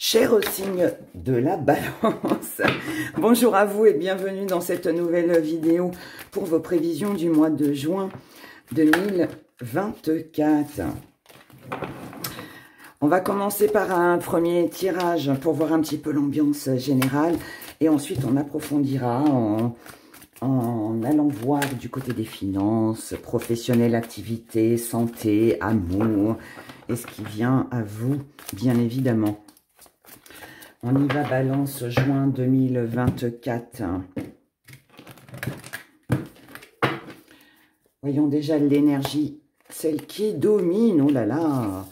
Cher signe de la balance, bonjour à vous et bienvenue dans cette nouvelle vidéo pour vos prévisions du mois de juin 2024. On va commencer par un premier tirage pour voir un petit peu l'ambiance générale et ensuite on approfondira en allant voir du côté des finances, professionnelles, activités, santé, amour et ce qui vient à vous bien évidemment. On y va, balance, juin 2024. Voyons déjà l'énergie, celle qui domine. Oh là là,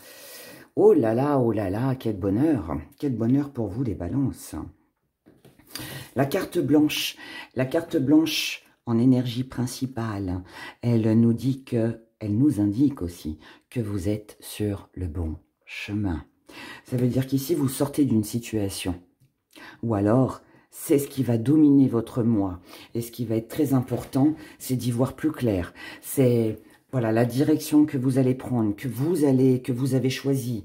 oh là là, oh là là, quel bonheur pour vous les balances. La carte blanche en énergie principale, elle nous dit que, elle nous indique aussi que vous êtes sur le bon chemin. Ça veut dire qu'ici, vous sortez d'une situation. Ou alors, c'est ce qui va dominer votre moi. Et ce qui va être très important, c'est d'y voir plus clair. C'est voilà la direction que vous allez prendre, que vous avez choisie,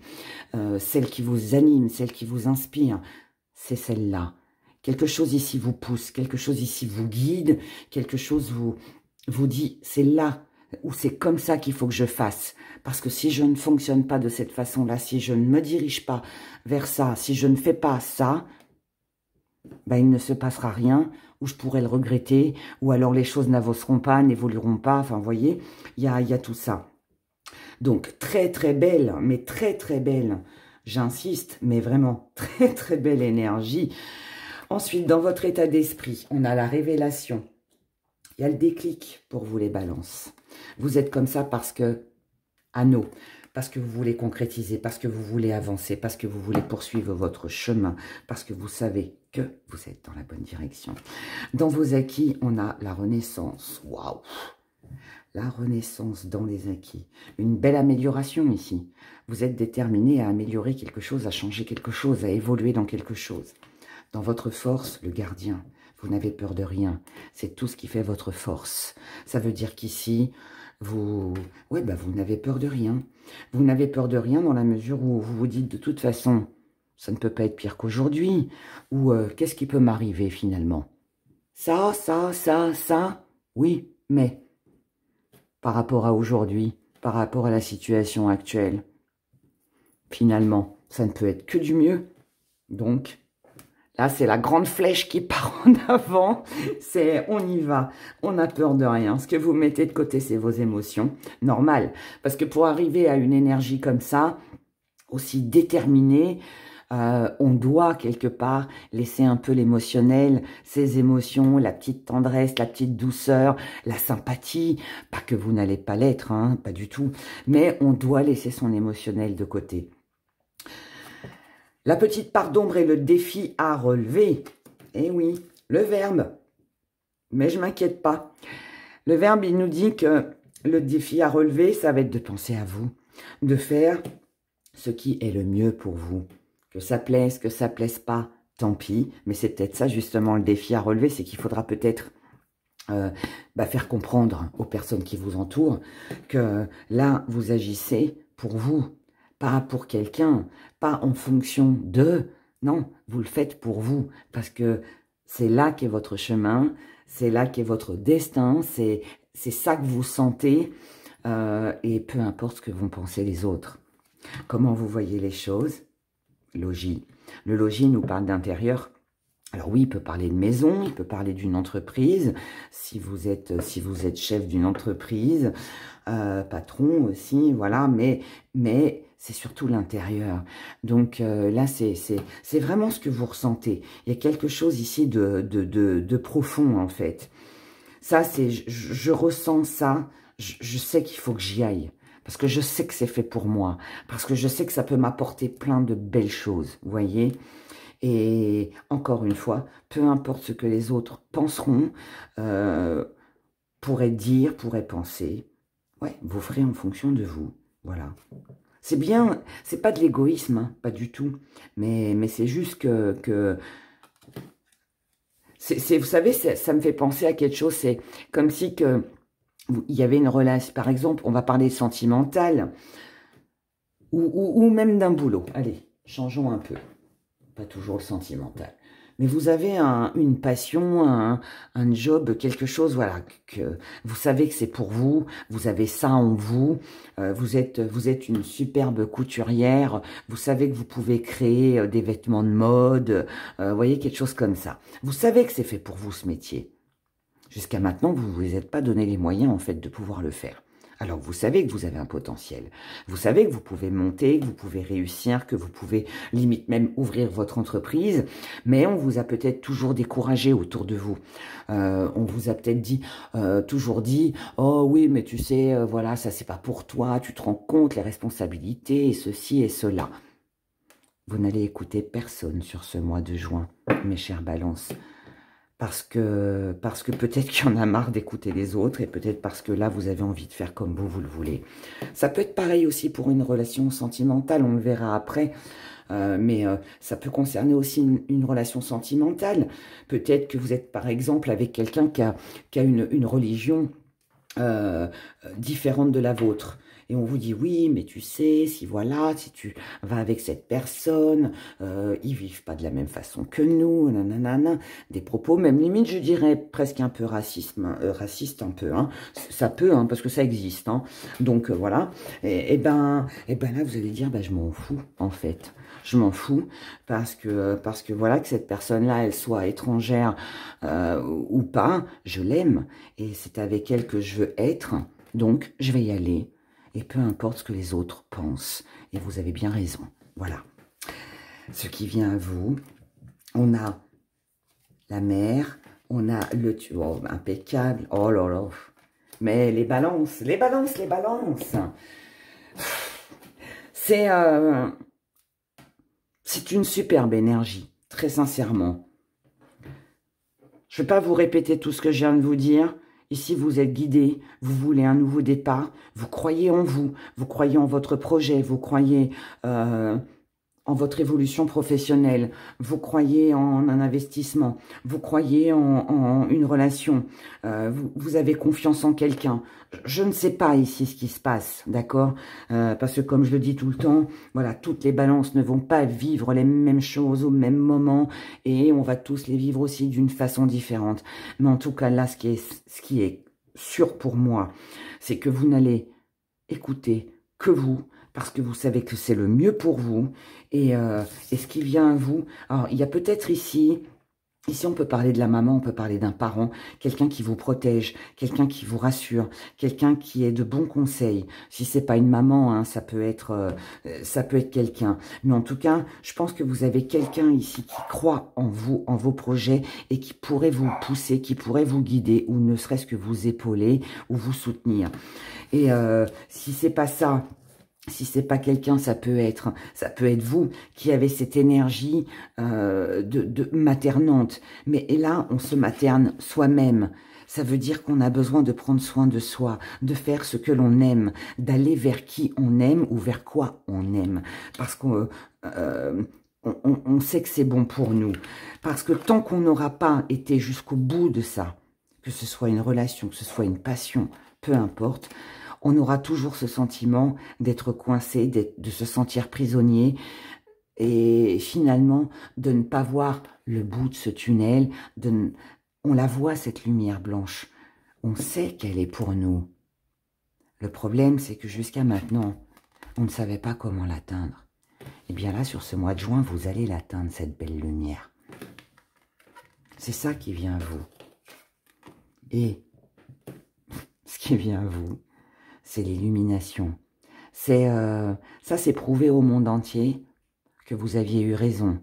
celle qui vous anime, celle qui vous inspire. C'est celle-là. Quelque chose ici vous pousse, quelque chose ici vous guide, quelque chose vous dit, c'est là ou c'est comme ça qu'il faut que je fasse. Parce que si je ne fonctionne pas de cette façon-là, si je ne me dirige pas vers ça, si je ne fais pas ça, ben il ne se passera rien, ou je pourrais le regretter, ou alors les choses n'avanceront pas, n'évolueront pas. Enfin, vous voyez, il y a tout ça. Donc, très très belle, mais très très belle, j'insiste, mais vraiment très très belle énergie. Ensuite, dans votre état d'esprit, on a la révélation. Il y a le déclic pour vous les balances. Vous êtes comme ça parce que, parce que vous voulez concrétiser, parce que vous voulez avancer, parce que vous voulez poursuivre votre chemin, parce que vous savez que vous êtes dans la bonne direction. Dans vos acquis, on a la renaissance. Waouh! La renaissance dans les acquis. Une belle amélioration ici. Vous êtes déterminé à améliorer quelque chose, à changer quelque chose, à évoluer dans quelque chose. Dans votre force, le gardien. Vous n'avez peur de rien. C'est tout ce qui fait votre force. Ça veut dire qu'ici, vous n'avez peur de rien. Vous n'avez peur de rien dans la mesure où vous vous dites de toute façon, ça ne peut pas être pire qu'aujourd'hui. Ou qu'est-ce qui peut m'arriver finalement? Ça, oui, mais par rapport à aujourd'hui, par rapport à la situation actuelle, finalement, ça ne peut être que du mieux. Donc, là, c'est la grande flèche qui part en avant. C'est on y va. On n'a peur de rien. Ce que vous mettez de côté, c'est vos émotions. Normal. Parce que pour arriver à une énergie comme ça, aussi déterminée, on doit quelque part laisser un peu l'émotionnel, ses émotions, la petite tendresse, la petite douceur, la sympathie. Pas que vous n'allez pas l'être, hein, pas du tout. Mais on doit laisser son émotionnel de côté. La petite part d'ombre et le défi à relever. Eh oui, le verbe. Mais je ne m'inquiète pas. Le verbe, il nous dit que le défi à relever, ça va être de penser à vous. De faire ce qui est le mieux pour vous. Que ça plaise, que ça plaise pas, tant pis. Mais c'est peut-être ça justement le défi à relever, c'est qu'il faudra peut-être faire comprendre aux personnes qui vous entourent que là, vous agissez pour vous. Pas pour quelqu'un, pas en fonction de, non, vous le faites pour vous, parce que c'est là qu'est votre chemin, c'est là qu'est votre destin, c'est ça que vous sentez, et peu importe ce que vont penser les autres. Comment vous voyez les choses? Logis. Le logis nous parle d'intérieur. Alors oui, il peut parler de maison, il peut parler d'une entreprise, si vous êtes chef d'une entreprise, patron aussi, voilà, mais c'est surtout l'intérieur. Donc là, c'est vraiment ce que vous ressentez. Il y a quelque chose ici de profond, en fait. Ça, c'est, je ressens ça, je sais qu'il faut que j'y aille. Parce que je sais que c'est fait pour moi. Parce que je sais que ça peut m'apporter plein de belles choses, vous voyez. Et encore une fois, peu importe ce que les autres penseront, pourraient dire, pourraient penser, ouais, vous ferez en fonction de vous, voilà. C'est bien, c'est pas de l'égoïsme, hein, pas du tout, mais c'est juste que vous savez, ça me fait penser à quelque chose, c'est comme si il y avait une relation, par exemple, on va parler sentimentale, ou même d'un boulot, allez, changeons un peu. pas toujours le sentimental. Mais vous avez une passion, un job, quelque chose, voilà, que vous savez que c'est pour vous, vous avez ça en vous, vous êtes une superbe couturière, vous savez que vous pouvez créer des vêtements de mode, vous voyez, quelque chose comme ça. Vous savez que c'est fait pour vous, ce métier. Jusqu'à maintenant, vous ne vous êtes pas donné les moyens, en fait, de pouvoir le faire. Alors, vous savez que vous avez un potentiel. Vous savez que vous pouvez monter, que vous pouvez réussir, que vous pouvez limite même ouvrir votre entreprise. Mais on vous a peut-être toujours découragé autour de vous. On vous a peut-être toujours dit, oh oui, mais tu sais, voilà, ça c'est pas pour toi. Tu te rends compte les responsabilités et ceci et cela. Vous n'allez écouter personne sur ce mois de juin, mes chères balances. Parce que peut-être qu'il y en a marre d'écouter les autres et peut-être parce que là, vous avez envie de faire comme vous le voulez. Ça peut être pareil aussi pour une relation sentimentale, on le verra après, mais ça peut concerner aussi une relation sentimentale. Peut-être que vous êtes par exemple avec quelqu'un qui a une religion différente de la vôtre. Et on vous dit, oui, mais tu sais, si voilà, si tu vas avec cette personne, ils vivent pas de la même façon que nous, nanana, des propos, même limite, je dirais, presque un peu raciste un peu, hein. Ça peut, hein, parce que ça existe, hein. Donc, voilà. Et ben là, vous allez dire, je m'en fous, en fait. Je m'en fous, parce que voilà, que cette personne-là, elle soit étrangère ou pas, je l'aime. Et c'est avec elle que je veux être, donc je vais y aller. Et peu importe ce que les autres pensent. Et vous avez bien raison. Voilà. Ce qui vient à vous, on a la mer, on a le tuyau impeccable. Oh là là. Mais les balances, les balances, les balances. C'est une superbe énergie, très sincèrement. Je ne vais pas vous répéter tout ce que je viens de vous dire. Ici, vous êtes guidé, vous voulez un nouveau départ, vous croyez en vous croyez en votre projet, vous croyez en votre évolution professionnelle, vous croyez en un investissement, vous croyez en une relation, vous avez confiance en quelqu'un. Je ne sais pas ici ce qui se passe, d'accord, parce que comme je le dis tout le temps, voilà, toutes les balances ne vont pas vivre les mêmes choses au même moment et on va tous les vivre aussi d'une façon différente. Mais en tout cas, là, ce qui est sûr pour moi, c'est que vous n'allez écouter que vous, parce que vous savez que c'est le mieux pour vous, et ce qui vient à vous, alors il y a peut-être ici on peut parler de la maman, on peut parler d'un parent, quelqu'un qui vous protège, quelqu'un qui vous rassure, quelqu'un qui est de bons conseils. Si c'est pas une maman, hein, ça peut être quelqu'un. Mais en tout cas, je pense que vous avez quelqu'un ici qui croit en vous, en vos projets et qui pourrait vous pousser, qui pourrait vous guider ou ne serait-ce que vous épauler ou vous soutenir. Et si c'est pas ça, si c'est pas quelqu'un, ça peut être vous qui avez cette énergie de maternante. Mais et là, on se materne soi-même. Ça veut dire qu'on a besoin de prendre soin de soi, de faire ce que l'on aime, d'aller vers qui on aime ou vers quoi on aime. Parce qu'on on sait que c'est bon pour nous. Parce que tant qu'on n'aura pas été jusqu'au bout de ça, que ce soit une relation, que ce soit une passion, peu importe, on aura toujours ce sentiment d'être coincé, de se sentir prisonnier et finalement de ne pas voir le bout de ce tunnel. On la voit, cette lumière blanche. On sait qu'elle est pour nous. Le problème, c'est que jusqu'à maintenant, on ne savait pas comment l'atteindre. Et bien là, sur ce mois de juin, vous allez l'atteindre, cette belle lumière. C'est ça qui vient à vous. Et ce qui vient à vous, c'est l'illumination. Ça, c'est prouver au monde entier que vous aviez eu raison.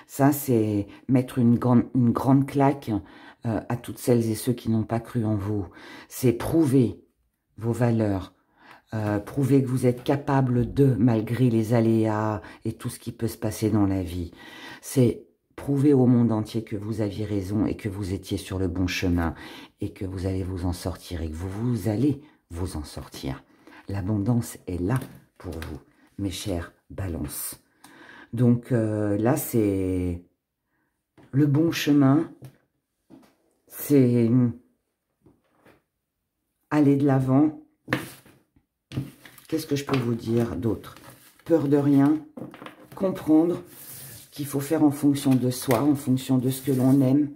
Ça, c'est mettre une grande claque à toutes celles et ceux qui n'ont pas cru en vous. C'est prouver vos valeurs, prouver que vous êtes capable de, malgré les aléas et tout ce qui peut se passer dans la vie. C'est prouver au monde entier que vous aviez raison et que vous étiez sur le bon chemin et que vous allez vous en sortir et que vous allez vous en sortir. L'abondance est là pour vous, mes chers balances. Donc là, c'est le bon chemin, c'est aller de l'avant. Qu'est-ce que je peux vous dire d'autre? Peur de rien, comprendre qu'il faut faire en fonction de soi, en fonction de ce que l'on aime.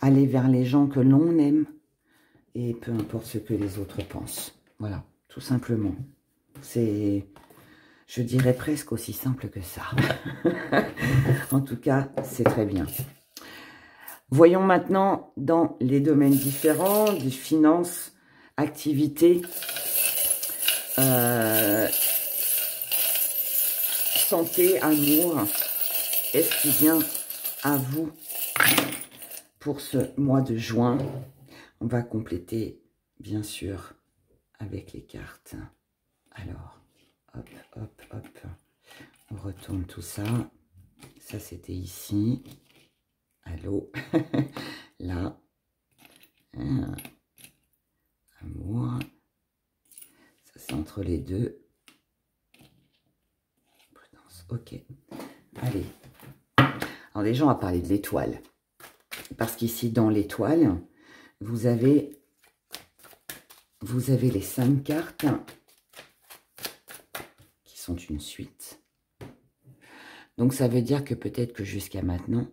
Aller vers les gens que l'on aime. Et peu importe ce que les autres pensent. Voilà, tout simplement. C'est, je dirais presque aussi simple que ça. En tout cas, c'est très bien. Voyons maintenant dans les domaines différents, des finances, activités, santé, amour. Est-ce qu'il vient à vous pour ce mois de juin? On va compléter, bien sûr, avec les cartes. Alors, hop, hop, hop. On retourne tout ça. Ça, c'était ici. Allô. Là. Amour. Ça, c'est entre les deux. Prudence. Ok. Allez. Alors, déjà, on va parler de l'étoile. Parce qu'ici, dans l'étoile, vous avez les 5 cartes qui sont une suite. Donc, ça veut dire que peut-être que jusqu'à maintenant,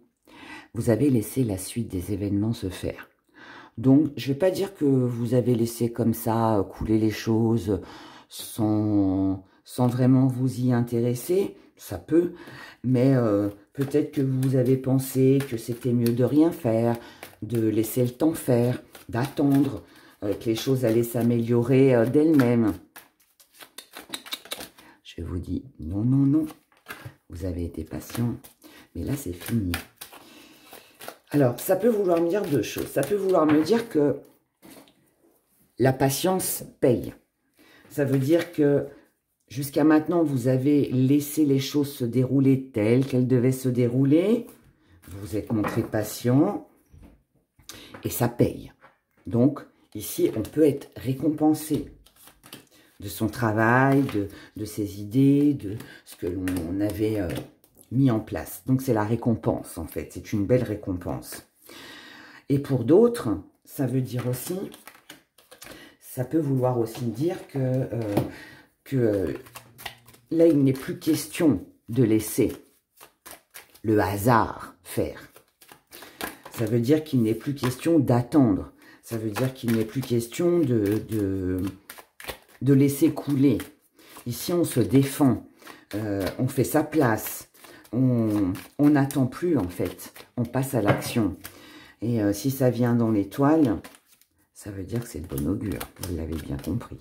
vous avez laissé la suite des événements se faire. Donc, je ne vais pas dire que vous avez laissé comme ça couler les choses sans vraiment vous y intéresser. Ça peut, mais peut-être que vous avez pensé que c'était mieux de rien faire, de laisser le temps faire, d'attendre que les choses allaient s'améliorer d'elles-mêmes. Je vous dis non, non, non. Vous avez été patient, mais là, c'est fini. Alors, ça peut vouloir me dire deux choses. Ça peut vouloir me dire que la patience paye. Ça veut dire que jusqu'à maintenant, vous avez laissé les choses se dérouler telles qu'elles devaient se dérouler. Vous vous êtes montré patient et ça paye. Donc, ici, on peut être récompensé de son travail, de ses idées, de ce que l'on avait mis en place. Donc, c'est la récompense, en fait. C'est une belle récompense. Et pour d'autres, ça veut dire aussi, ça peut vouloir aussi dire que là, il n'est plus question de laisser le hasard faire. Ça veut dire qu'il n'est plus question d'attendre. Ça veut dire qu'il n'est plus question de laisser couler. Ici, on se défend. On fait sa place. On n'attend plus, en fait. On passe à l'action. Et si ça vient dans l'étoile, ça veut dire que c'est de bon augure. Vous l'avez bien compris.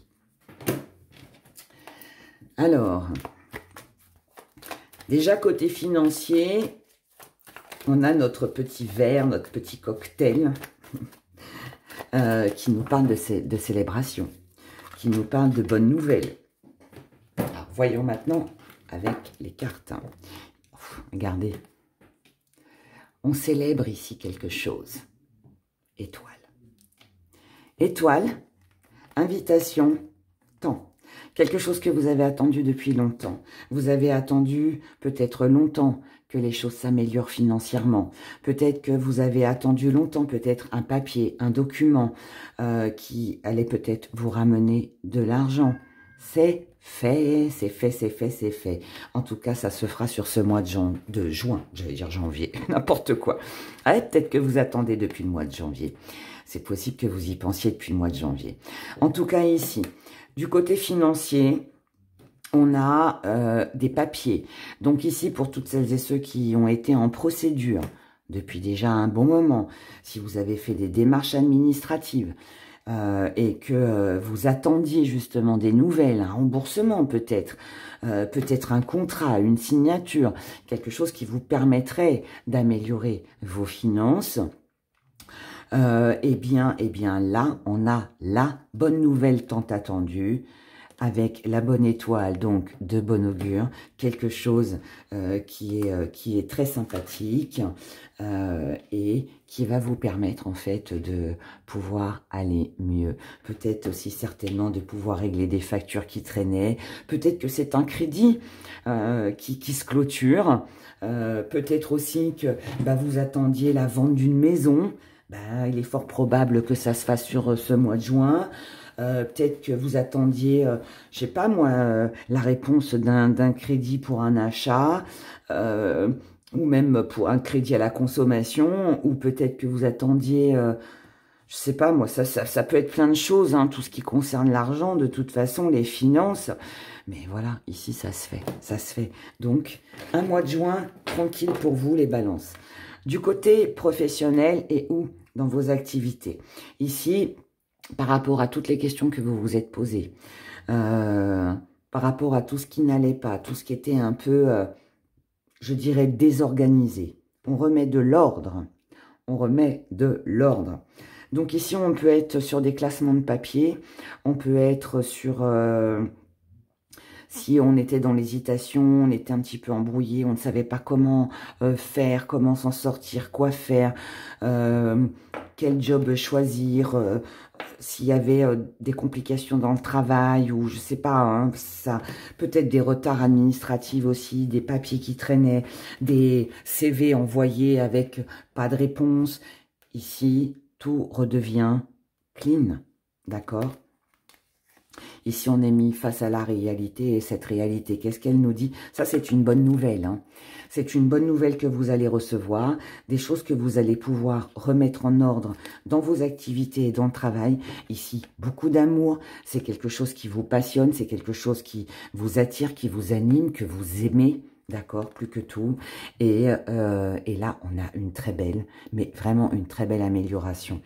Alors, déjà côté financier, on a notre petit verre, notre petit cocktail qui nous parle de célébration, qui nous parle de bonnes nouvelles. Alors, voyons maintenant avec les cartes. Regardez, on célèbre ici quelque chose. Étoile. Étoile, invitation, temps. Quelque chose que vous avez attendu depuis longtemps. Vous avez attendu peut-être longtemps que les choses s'améliorent financièrement. Peut-être que vous avez attendu longtemps, peut-être un papier, un document qui allait peut-être vous ramener de l'argent. C'est fait, c'est fait, c'est fait, c'est fait. En tout cas, ça se fera sur ce mois de juin. J'allais dire janvier, n'importe quoi. Ah, peut-être que vous attendez depuis le mois de janvier. C'est possible que vous y pensiez depuis le mois de janvier. En tout cas, ici, du côté financier, on a des papiers. Donc ici, pour toutes celles et ceux qui ont été en procédure depuis déjà un bon moment, si vous avez fait des démarches administratives et que vous attendiez justement des nouvelles, un remboursement peut-être, peut-être un contrat, une signature, quelque chose qui vous permettrait d'améliorer vos finances, eh bien là, on a la bonne nouvelle tant attendue, avec la bonne étoile, donc de bon augure, quelque chose qui est très sympathique et qui va vous permettre en fait de pouvoir aller mieux. Peut-être aussi certainement de pouvoir régler des factures qui traînaient, peut-être que c'est un crédit qui se clôture, peut-être aussi que vous attendiez la vente d'une maison. Il est fort probable que ça se fasse sur ce mois de juin. Peut-être que vous attendiez, je sais pas moi, la réponse d'un crédit pour un achat, ou même pour un crédit à la consommation, ou peut-être que vous attendiez, je sais pas moi, ça peut être plein de choses, hein, tout ce qui concerne l'argent, de toute façon, les finances. Mais voilà, ici, ça se fait, ça se fait. Donc, un mois de juin, tranquille pour vous, les balances. Du côté professionnel et ou dans vos activités. Ici, par rapport à toutes les questions que vous vous êtes posées, par rapport à tout ce qui n'allait pas, tout ce qui était un peu, je dirais, désorganisé. On remet de l'ordre. On remet de l'ordre. Donc ici, on peut être sur des classements de papier. On peut être sur... si on était dans l'hésitation, on était un petit peu embrouillé, on ne savait pas comment faire, comment s'en sortir, quoi faire, quel job choisir, s'il y avait des complications dans le travail ou je sais pas, hein, ça peut-être des retards administratifs aussi, des papiers qui traînaient, des CV envoyés avec pas de réponse. Ici, tout redevient clean, d'accord? Ici, on est mis face à la réalité, et cette réalité, qu'est-ce qu'elle nous dit? Ça, c'est une bonne nouvelle. Hein. C'est une bonne nouvelle que vous allez recevoir, des choses que vous allez pouvoir remettre en ordre dans vos activités et dans le travail. Ici, beaucoup d'amour, c'est quelque chose qui vous passionne, c'est quelque chose qui vous attire, qui vous anime, que vous aimez. D'accord, plus que tout. Et là, on a une très belle, mais vraiment une très belle amélioration.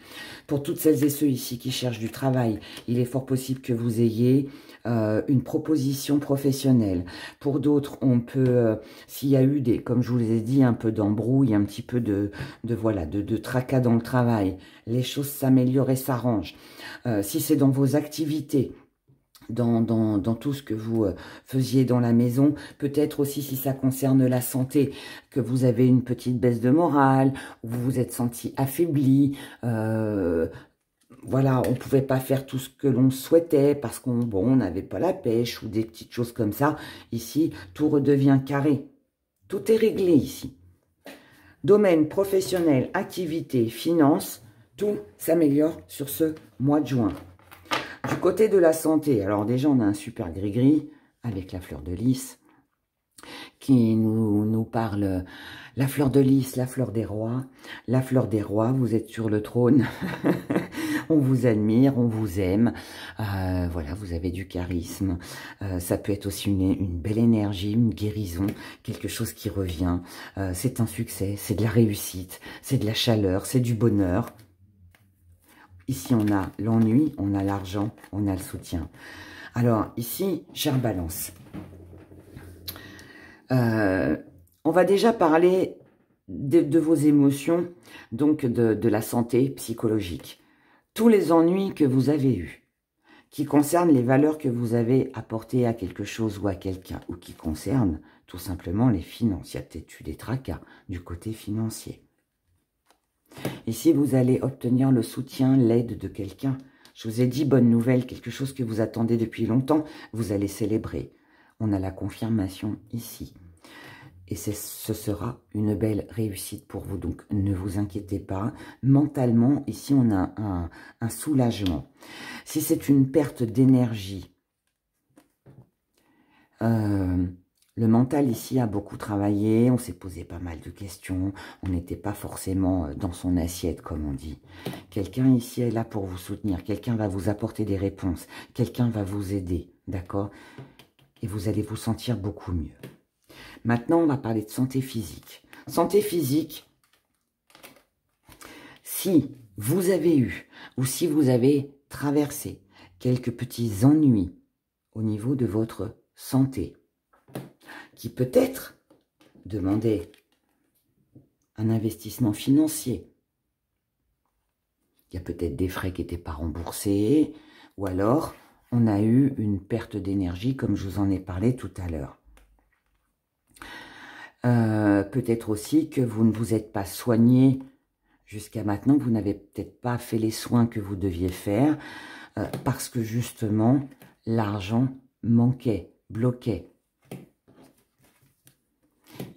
Pour toutes celles et ceux ici qui cherchent du travail, il est fort possible que vous ayez une proposition professionnelle. Pour d'autres, on peut, s'il y a eu des, comme je vous ai dit, un peu d'embrouille, un petit peu de tracas dans le travail, les choses s'améliorent et s'arrangent. Si c'est dans vos activités, dans tout ce que vous faisiez dans la maison, peut-être aussi si ça concerne la santé, que vous avez une petite baisse de morale, ou vous vous êtes senti affaibli, voilà, on ne pouvait pas faire tout ce que l'on souhaitait parce qu'on n'avait pas la pêche ou des petites choses comme ça. Ici, tout redevient carré. Tout est réglé ici. Domaine professionnel, activité, finance, tout s'améliore sur ce mois de juin. Du côté de la santé, alors déjà on a un super gris-gris avec la fleur de lys qui nous parle, la fleur de lys, la fleur des rois. La fleur des rois, vous êtes sur le trône, on vous admire, on vous aime, voilà, vous avez du charisme, ça peut être aussi une belle énergie, une guérison, quelque chose qui revient, c'est un succès, c'est de la réussite, c'est de la chaleur, c'est du bonheur. Ici, on a l'ennui, on a l'argent, on a le soutien. Alors, ici, chère Balance, on va déjà parler de vos émotions, donc de la santé psychologique. Tous les ennuis que vous avez eus, qui concernent les valeurs que vous avez apportées à quelque chose ou à quelqu'un, ou qui concernent tout simplement les finances. Il y a peut-être eu des tracas du côté financier. Ici, vous allez obtenir le soutien, l'aide de quelqu'un. Je vous ai dit, bonne nouvelle, quelque chose que vous attendez depuis longtemps, vous allez célébrer. On a la confirmation ici. Et ce sera une belle réussite pour vous. Donc, ne vous inquiétez pas. Mentalement, ici, on a un soulagement. Si c'est une perte d'énergie, le mental ici a beaucoup travaillé, on s'est posé pas mal de questions, on n'était pas forcément dans son assiette, comme on dit. Quelqu'un ici est là pour vous soutenir, quelqu'un va vous apporter des réponses, quelqu'un va vous aider, d'accord? Et vous allez vous sentir beaucoup mieux. Maintenant, on va parler de santé physique. Santé physique, si vous avez eu, ou si vous avez traversé quelques petits ennuis au niveau de votre santé, qui peut-être demandait un investissement financier. Il y a peut-être des frais qui n'étaient pas remboursés, ou alors on a eu une perte d'énergie, comme je vous en ai parlé tout à l'heure. Peut-être aussi que vous ne vous êtes pas soigné jusqu'à maintenant, vous n'avez peut-être pas fait les soins que vous deviez faire, parce que justement, l'argent manquait, bloquait.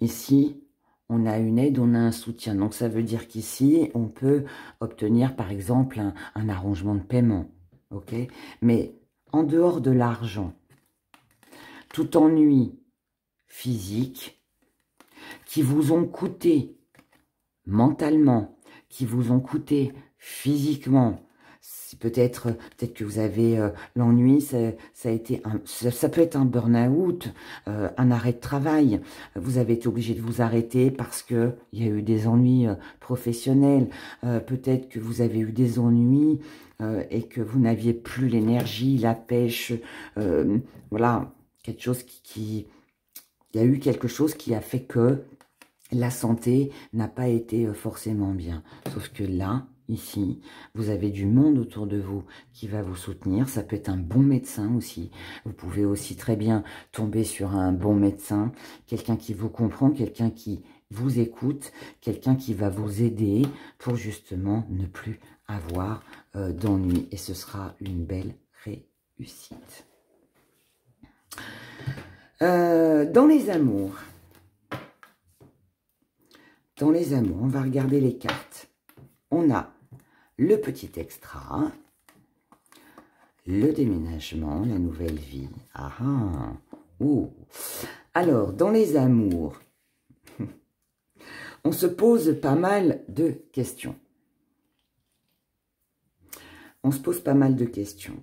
Ici, on a une aide, on a un soutien. Donc, ça veut dire qu'ici, on peut obtenir, par exemple, un arrangement de paiement. ok? Mais en dehors de l'argent, tout ennui physique qui vous ont coûté mentalement, qui vous ont coûté physiquement, peut-être que vous avez l'ennui, ça peut être un burn-out, un arrêt de travail. Vous avez été obligé de vous arrêter parce que il y a eu des ennuis professionnels. Peut-être que vous avez eu des ennuis et que vous n'aviez plus l'énergie, la pêche. Voilà, quelque chose il y a eu quelque chose qui a fait que la santé n'a pas été forcément bien. Sauf que là, ici, vous avez du monde autour de vous qui va vous soutenir. Ça peut être un bon médecin aussi. Vous pouvez aussi très bien tomber sur un bon médecin, quelqu'un qui vous comprend, quelqu'un qui vous écoute, quelqu'un qui va vous aider pour justement ne plus avoir d'ennui. Et ce sera une belle réussite. Dans les amours, on va regarder les cartes. On a le petit extra, le déménagement, la nouvelle vie. Ah ah, ouh. Alors, dans les amours, on se pose pas mal de questions. On se pose pas mal de questions.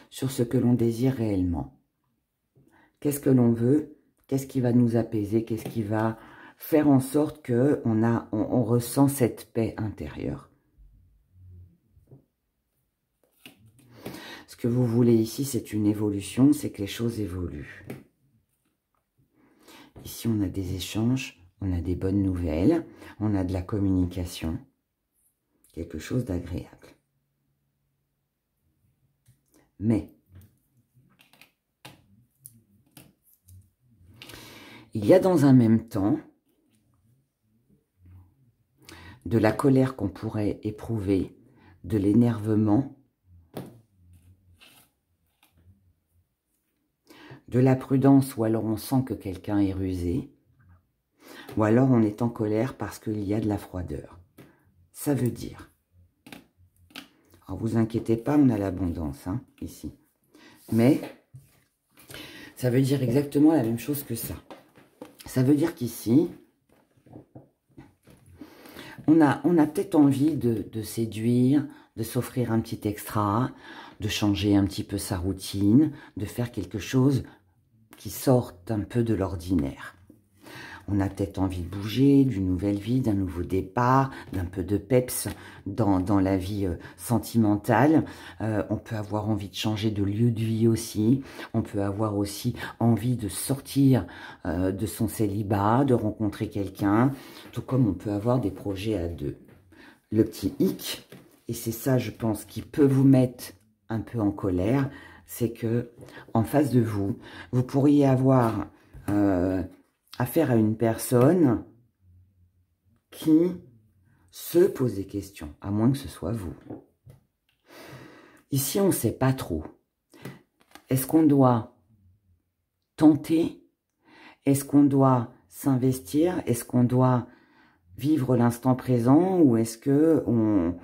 Sur ce que l'on désire réellement. Qu'est-ce que l'on veut? Qu'est-ce qui va nous apaiser? Qu'est-ce qui va faire en sorte que on ressent cette paix intérieure? Ce que vous voulez ici, c'est une évolution, c'est que les choses évoluent. Ici, on a des échanges, on a des bonnes nouvelles, on a de la communication, quelque chose d'agréable. Mais il y a dans un même temps de la colère qu'on pourrait éprouver, de l'énervement, de la prudence, ou alors on sent que quelqu'un est rusé, ou alors on est en colère parce qu'il y a de la froideur. Ça veut dire, alors vous inquiétez pas, on a l'abondance hein, ici, mais ça veut dire exactement la même chose que ça. Ça veut dire qu'ici, on a peut-être envie de séduire, de s'offrir un petit extra, de changer un petit peu sa routine, de faire quelque chose qui sorte un peu de l'ordinaire. On a peut-être envie de bouger, d'une nouvelle vie, d'un nouveau départ, d'un peu de peps dans la vie sentimentale. On peut avoir envie de changer de lieu de vie aussi. On peut avoir aussi envie de sortir de son célibat, de rencontrer quelqu'un, tout comme on peut avoir des projets à deux. Le petit hic, et c'est ça je pense qui peut vous mettre un peu en colère, c'est que en face de vous, vous pourriez avoir affaire à une personne qui se pose des questions, à moins que ce soit vous. Ici, on ne sait pas trop. Est-ce qu'on doit tenter? Est-ce qu'on doit s'investir? Est-ce qu'on doit vivre l'instant présent? Ou est-ce que on...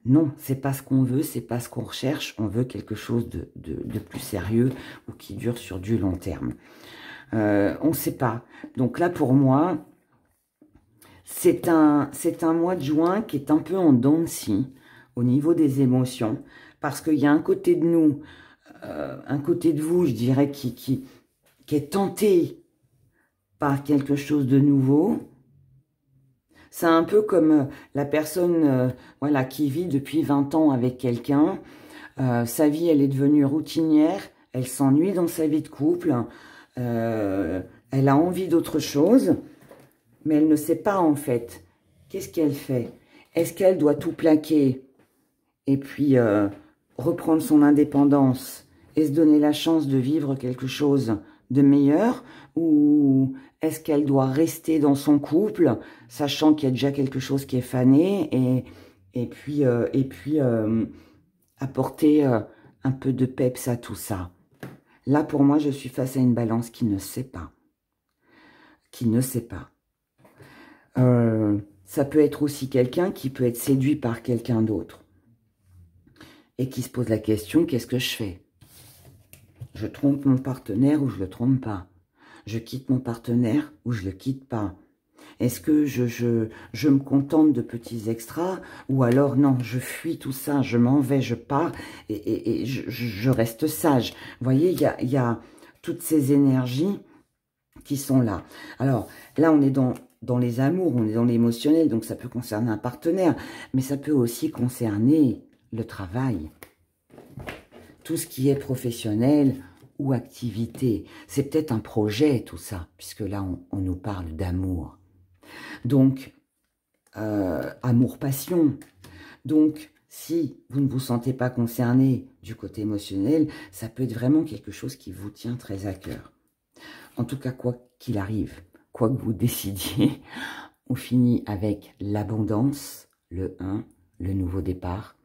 Non, c'est pas ce qu'on veut, c'est pas ce qu'on recherche. On veut quelque chose de plus sérieux ou qui dure sur du long terme. On ne sait pas. Donc là, pour moi, c'est un mois de juin qui est un peu en dents de scie au niveau des émotions. Parce qu'il y a un côté de nous, un côté de vous, je dirais, qui est tenté par quelque chose de nouveau. C'est un peu comme la personne voilà, qui vit depuis 20 ans avec quelqu'un. Sa vie, elle est devenue routinière. Elle s'ennuie dans sa vie de couple. Elle a envie d'autre chose. Mais elle ne sait pas en fait. Qu'est-ce qu'elle fait? Est-ce qu'elle doit tout plaquer et puis reprendre son indépendance et se donner la chance de vivre quelque chose de meilleur, ou est-ce qu'elle doit rester dans son couple, sachant qu'il y a déjà quelque chose qui est fané, et puis apporter un peu de peps à tout ça. Là, pour moi, je suis face à une balance qui ne sait pas. Qui ne sait pas. ça peut être aussi quelqu'un qui peut être séduit par quelqu'un d'autre et qui se pose la question, qu'est-ce que je fais? Je trompe mon partenaire ou je le trompe pas? Je quitte mon partenaire ou je le quitte pas? Est-ce que je me contente de petits extras ou alors non, je fuis tout ça, je m'en vais, je pars et je reste sage? Vous voyez, il y a toutes ces énergies qui sont là. Alors là, on est dans les amours, on est dans l'émotionnel, donc ça peut concerner un partenaire, mais ça peut aussi concerner le travail. Tout ce qui est professionnel ou activité. C'est peut-être un projet, tout ça, puisque là, on nous parle d'amour. Donc, amour-passion. Donc, si vous ne vous sentez pas concerné du côté émotionnel, ça peut être vraiment quelque chose qui vous tient très à cœur. En tout cas, quoi qu'il arrive, quoi que vous décidiez, on finit avec l'abondance, le 1, le nouveau départ.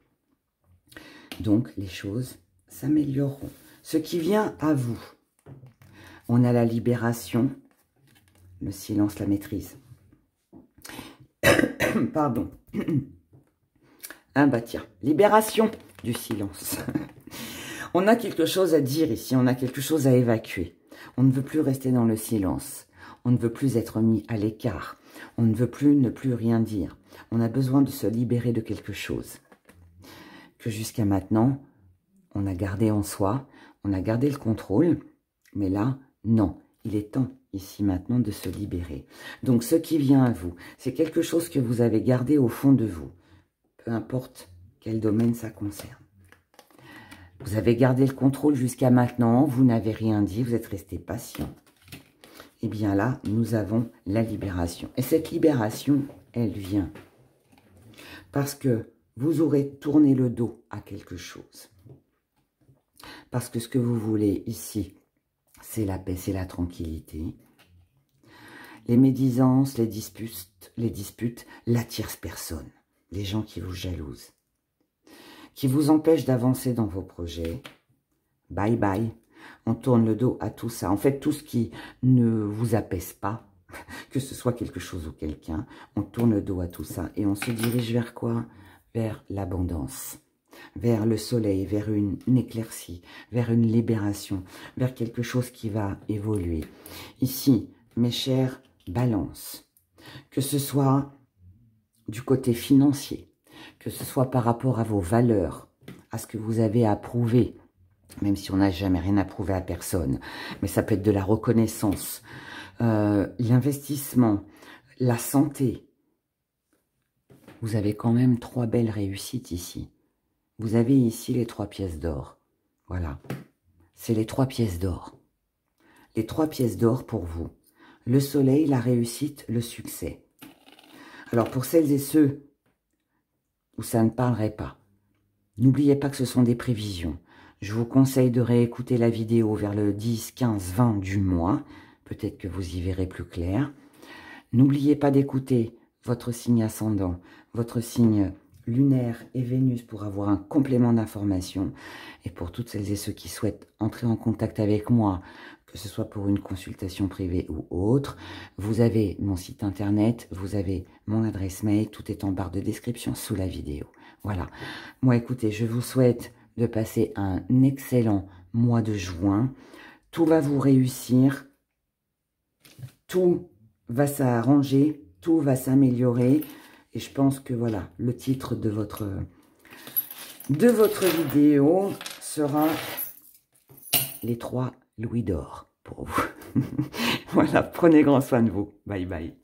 Donc, les choses s'amélioreront. Ce qui vient à vous, on a la libération, le silence, la maîtrise. Pardon. Ah bah tiens, libération du silence. On a quelque chose à dire ici, on a quelque chose à évacuer. On ne veut plus rester dans le silence. On ne veut plus être mis à l'écart. On ne veut plus ne plus rien dire. On a besoin de se libérer de quelque chose que jusqu'à maintenant, on a gardé en soi, on a gardé le contrôle, mais là, non. Il est temps, ici, maintenant, de se libérer. Donc, ce qui vient à vous, c'est quelque chose que vous avez gardé au fond de vous. Peu importe quel domaine ça concerne. Vous avez gardé le contrôle jusqu'à maintenant, vous n'avez rien dit, vous êtes resté patient. Et bien là, nous avons la libération. Et cette libération, elle vient parce que vous aurez tourné le dos à quelque chose. Parce que ce que vous voulez ici, c'est la paix, c'est la tranquillité. Les médisances, les disputes n'attirent personne. Les gens qui vous jalousent, qui vous empêchent d'avancer dans vos projets. Bye bye. On tourne le dos à tout ça. En fait, tout ce qui ne vous apaise pas, que ce soit quelque chose ou quelqu'un, on tourne le dos à tout ça. Et on se dirige vers quoi? Vers l'abondance, vers le soleil, vers une éclaircie, vers une libération, vers quelque chose qui va évoluer. Ici, mes chers balances, que ce soit du côté financier, que ce soit par rapport à vos valeurs, à ce que vous avez à prouver, même si on n'a jamais rien à prouver à personne, mais ça peut être de la reconnaissance, l'investissement, la santé. Vous avez quand même 3 belles réussites ici. Vous avez ici les 3 pièces d'or. Voilà, c'est les 3 pièces d'or. Les 3 pièces d'or pour vous. Le soleil, la réussite, le succès. Alors pour celles et ceux où ça ne parlerait pas, n'oubliez pas que ce sont des prévisions. Je vous conseille de réécouter la vidéo vers le 10, 15, 20 du mois. Peut-être que vous y verrez plus clair. N'oubliez pas d'écouter votre signe ascendant, votre signe lunaire et Vénus pour avoir un complément d'information. Et pour toutes celles et ceux qui souhaitent entrer en contact avec moi, que ce soit pour une consultation privée ou autre, vous avez mon site internet, vous avez mon adresse mail, tout est en barre de description sous la vidéo. Voilà. Moi, écoutez, je vous souhaite de passer un excellent mois de juin. Tout va vous réussir. Tout va s'arranger. Tout va s'améliorer. Et je pense que voilà, le titre de votre vidéo sera les 3 louis d'or pour vous. Voilà, prenez grand soin de vous. Bye bye.